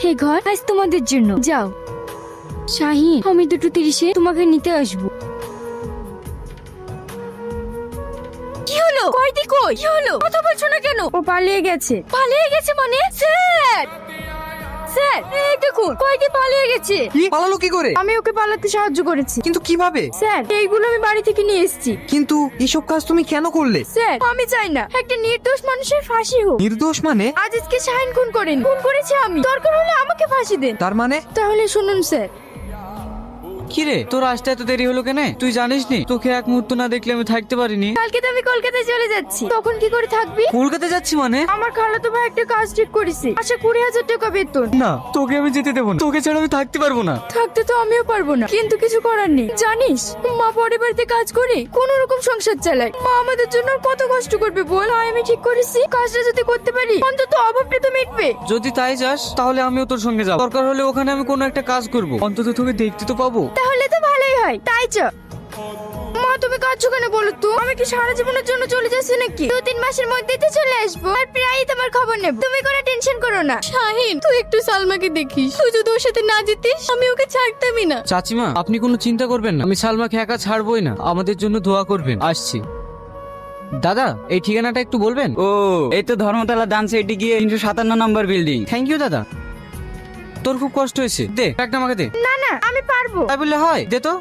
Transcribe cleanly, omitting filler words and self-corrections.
হে ঘর আজ তোমাদের জন্য। যাও শাহিন, আমি 2:30-এ তোমাকে নিতে আসবো। কি হলো? কয়দি কই? কি হলো? কথা বলছো না কেন? ও পালিয়ে গেছে। পালিয়ে গেছে মানে? স্যার স্যার, এই দেখুন কয়দি পালিয়ে গেছে। কি পালালো কি করে? আমি ওকে পালাতে সাহায্য করেছি। কিন্তু কিভাবে? স্যার, এইগুলো আমি বাড়ি থেকে নিয়ে এসেছি। কিন্তু এসব কাজ তুমি কেন করলে? স্যার, আমি চাই না একটা নির্দোষ মানুষের ফাঁসি হোক। নির্দোষ মানে? আজিজকে শাহিন খুন করেন, খুন করেছি আমি। দরকার হলে আমাকে ফাঁসি দেন। তার মানে? তাহলে শুনুন স্যার, কি রে, তোর আসতে এত দেরি হলো কেন? তুই জানিস নি তোকে এক মুহূর্ত না দেখলে আমি থাকতে পারিনি। কালকে তো আমি কলকাতায় চলে যাচ্ছি, তখন কি করে থাকবি? কলকাতা যাচ্ছি মানে? আমার খালাতো ভাই একটা কাজ ঠিক করেছে, আচ্ছা 20,000 টাকা বেতন। না, তোকে আমি যেতে দেবো না। তোকে ছাড়া আমি থাকতে পারবো না। থাকতে তো আমিও পারবো না, কিন্তু কিছু করার নেই। জানিস মা পরের বাড়িতে কাজ করে কোন রকম সংসার চালায়। মা আমাদের জন্য আর কত কষ্ট করবে বল। তাই আমি ঠিক করেছি কাজটা যদি করতে পারি অন্তত অভাবটা তো মিটবে। যদি তাই যাস তাহলে আমিও তোর সঙ্গে যাবো। দরকার হলে ওখানে আমি কোনো একটা কাজ করব, অন্তত তোকে দেখতে তো পাবো। তাহলে তো ভালোই হয়, তাই চ। মা তুমি কাঁদছো কেন বলো তো? আমি কি সারা জীবনের জন্য চলে যাচ্ছি নাকি? 2-3 মাসের মধ্যেই তো চলে আসবো, আর প্রায়ই তোমার খবর নেব। তুমি কোনো টেনশন করো না। শাহিন, তুই একটু সালমাকে দেখিস। তুই যদি ওর সাথে না যেতিস আমি ওকে ছাড়তামই না। চাচিমা, আপনি কোনো চিন্তা করবেন না। আমি সালমাকে একা ছাড়বই না। আমাদের জন্য দোয়া করবেন। আসছি। দাদা, এই ঠিকানাটা একটু বলবেন? ও, এই তো ধর্মতলা ডান সাইডে গিয়ে 357 নম্বর বিল্ডিং। থ্যাংক ইউ দাদা। তোর খুব কষ্ট হয়েছে, দে একটা আমাকে দে। না না, আমি পারবো। তাই বললে হয়? দে তো।